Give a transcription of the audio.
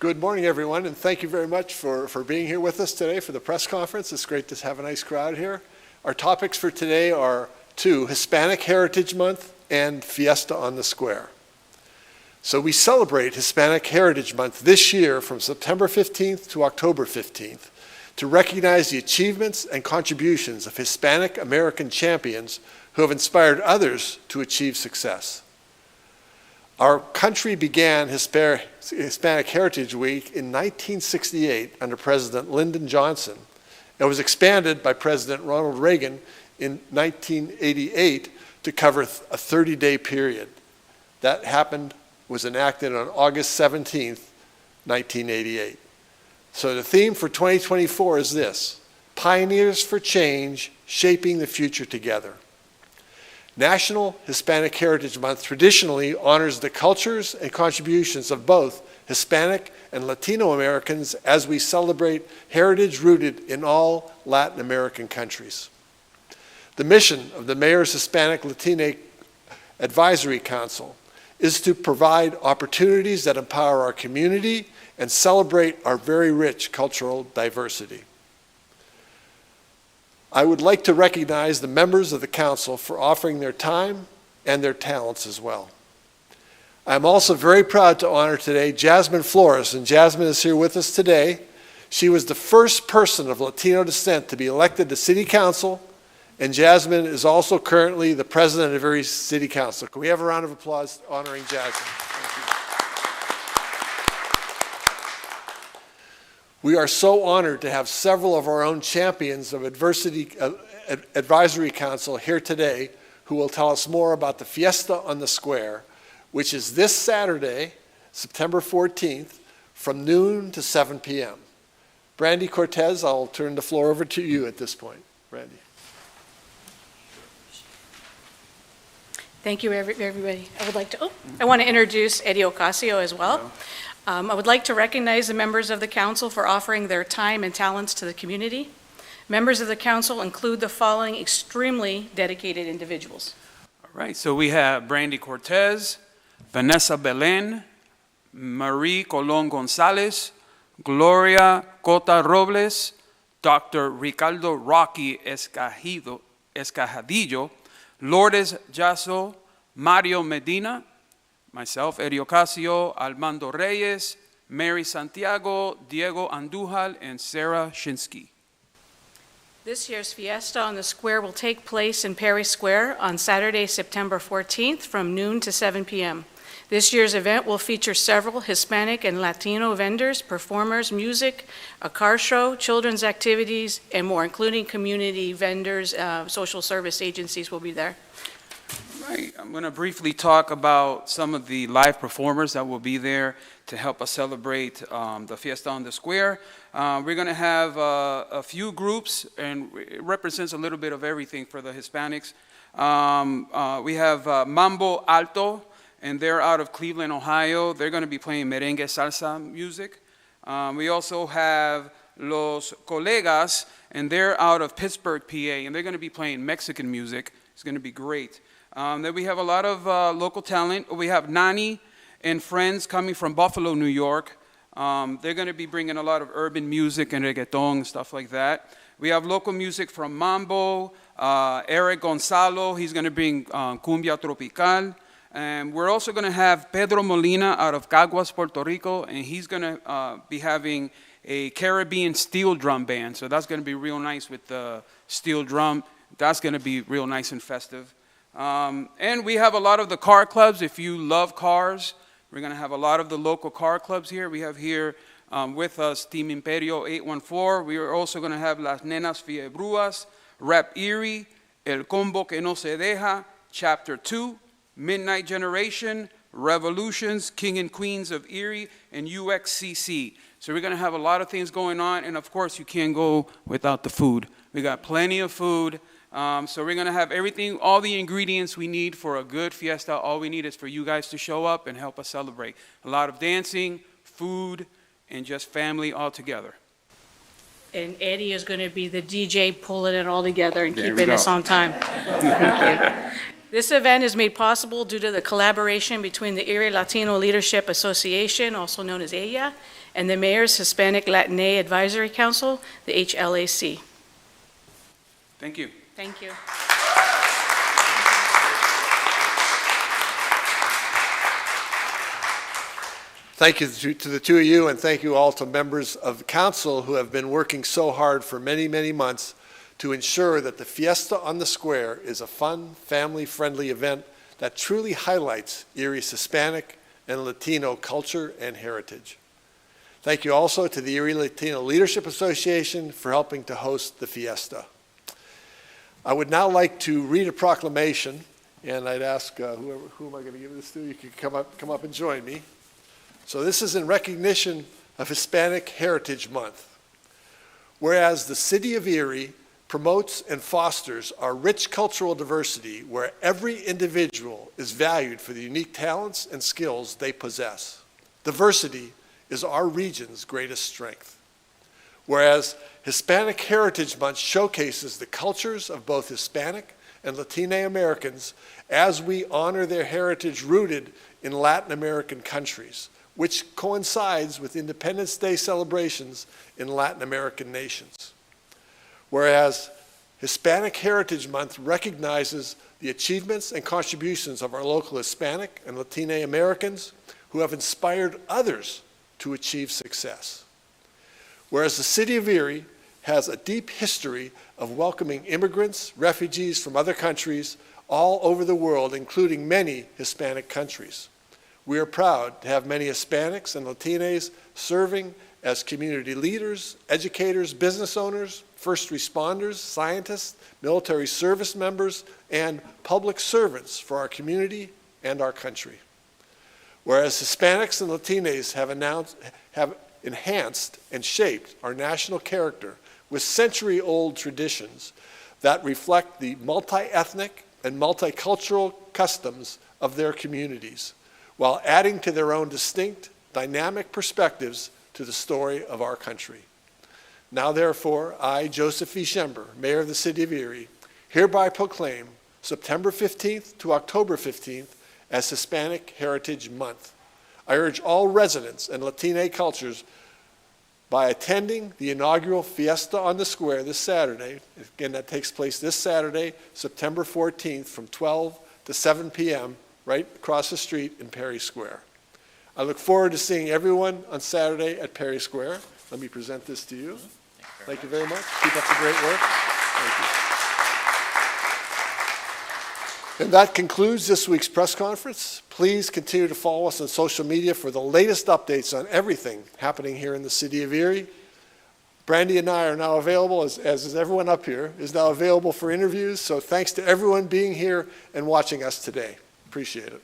Good morning, everyone, and thank you very much for being here with us today for the press conference. It's great to have a nice crowd here. Our topics for today are two, Hispanic Heritage Month and Fiesta on the Square. So we celebrate Hispanic Heritage Month this year from September 15th to October 15th to recognize the achievements and contributions of Hispanic American champions who have inspired others to achieve success. Our country began Hispanic Heritage Week in 1968 under President Lyndon Johnson. It was expanded by President Ronald Reagan in 1988 to cover a 30-day period. That was enacted on August 17th, 1988. So the theme for 2024 is this: Pioneers for Change, Shaping the Future Together. National Hispanic Heritage Month traditionally honors the cultures and contributions of both Hispanic and Latino Americans as we celebrate heritage rooted in all Latin American countries. The mission of the Mayor's Hispanic Latino Advisory Council is to provide opportunities that empower our community and celebrate our very rich cultural diversity. I would like to recognize the members of the council for offering their time and their talents as well. I'm also very proud to honor today Jasmine Flores, and Jasmine is here with us today. She was the first person of Latino descent to be elected to City Council, and Jasmine is also currently the president of Erie City Council. Can we have a round of applause honoring Jasmine? Thank you. We are so honored to have several of our own champions of Advisory Council here today who will tell us more about the Fiesta on the Square, which is this Saturday, September 14th, from noon to 7 p.m. Brandy Cortez, I'll turn the floor over to you at this point. Brandy. Thank you, everybody. I want to introduce Eddie Ocasio as well. I would like to recognize the members of the council for offering their time and talents to the community. Members of the council include the following extremely dedicated individuals. All right, so we have Brandy Cortez, Vanessa Belen, Marie Colon Gonzalez, Gloria Cota Robles, Dr. Ricardo Rocky Escajadillo, Lourdes Jasso, Mario Medina, myself, Eddie Ocasio, Armando Reyes, Mary Santiago, Diego Andújar, and Sarah Shinsky. This year's Fiesta on the Square will take place in Perry Square on Saturday, September 14th from noon to 7 p.m. This year's event will feature several Hispanic and Latino vendors, performers, music, a car show, children's activities, and more, including community vendors, social service agencies will be there. Right. I'm going to briefly talk about some of the live performers that will be there to help us celebrate the Fiesta on the Square. We're going to have a few groups, and it represents a little bit of everything for the Hispanics. We have Mambo Alto, and they're out of Cleveland, Ohio. They're going to be playing merengue salsa music. We also have Los Colegas, and they're out of Pittsburgh, PA, and they're going to be playing Mexican music. It's going to be great. Then we have a lot of local talent. We have Nani and friends coming from Buffalo, New York. They're going to be bringing a lot of urban music and reggaeton and stuff like that. We have local music from Mambo, Eric Gonzalo. He's going to bring cumbia tropical. And we're also going to have Pedro Molina out of Caguas, Puerto Rico, and he's going to be having a Caribbean steel drum band. So that's going to be real nice with the steel drum. That's going to be real nice and festive. And we have a lot of the car clubs. If you love cars, we're going to have a lot of the local car clubs here. We have here with us Team Imperio 814. We are also going to have Las Nenas Fiebruas, Rap Erie, El Combo Que No Se Deja, Chapter 2, Midnight Generation, Revolutions, King and Queens of Erie, and UXCC. So we're going to have a lot of things going on. And of course, you can't go without the food. We got plenty of food. So we're going to have everything, all the ingredients we need for a good fiesta. All we need is for you guys to show up and help us celebrate. A lot of dancing, food, and just family all together. And Eddie is going to be the DJ pulling it all together and keeping us on time. Thank you. This event is made possible due to the collaboration between the Erie Latino Leadership Association, also known as ELA, and the Mayor's Hispanic Latine Advisory Council, the HLAC. Thank you. Thank you. Thank you to the two of you, and thank you all to members of the council who have been working so hard for many, many months to ensure that the Fiesta on the Square is a fun, family-friendly event that truly highlights Erie's Hispanic and Latino culture and heritage. Thank you also to the Erie Latino Leadership Association for helping to host the Fiesta. I would now like to read a proclamation, and I'd ask who am I going to give this to? You can come up and join me. So this is in recognition of Hispanic Heritage Month. Whereas the City of Erie promotes and fosters our rich cultural diversity where every individual is valued for the unique talents and skills they possess. Diversity is our region's greatest strength. Whereas Hispanic Heritage Month showcases the cultures of both Hispanic and Latino Americans as we honor their heritage rooted in Latin American countries, which coincides with Independence Day celebrations in Latin American nations. Whereas Hispanic Heritage Month recognizes the achievements and contributions of our local Hispanic and Latino Americans who have inspired others to achieve success. Whereas the City of Erie has a deep history of welcoming immigrants, refugees from other countries all over the world, including many Hispanic countries. We are proud to have many Hispanics and Latinos serving as community leaders, educators, business owners, first responders, scientists, military service members, and public servants for our community and our country. Whereas Hispanics and Latinos have enhanced and shaped our national character with century-old traditions that reflect the multi-ethnic and multicultural customs of their communities, while adding to their own distinct, dynamic perspectives to the story of our country. Now therefore, I, Joseph E. Schember, Mayor of the City of Erie, hereby proclaim September 15th to October 15th as Hispanic Heritage Month. I urge all residents and Latino cultures by attending the inaugural Fiesta on the Square this Saturday. Again, that takes place this Saturday, September 14th from 12 to 7 p.m. right across the street in Perry Square. I look forward to seeing everyone on Saturday at Perry Square. Let me present this to you. Thank you very much. Keep up the great work. Thank you. And that concludes this week's press conference. Please continue to follow us on social media for the latest updates on everything happening here in the City of Erie. Brandy and I are now available, as is everyone up here, is now available for interviews. So thanks to everyone being here and watching us today. Appreciate it.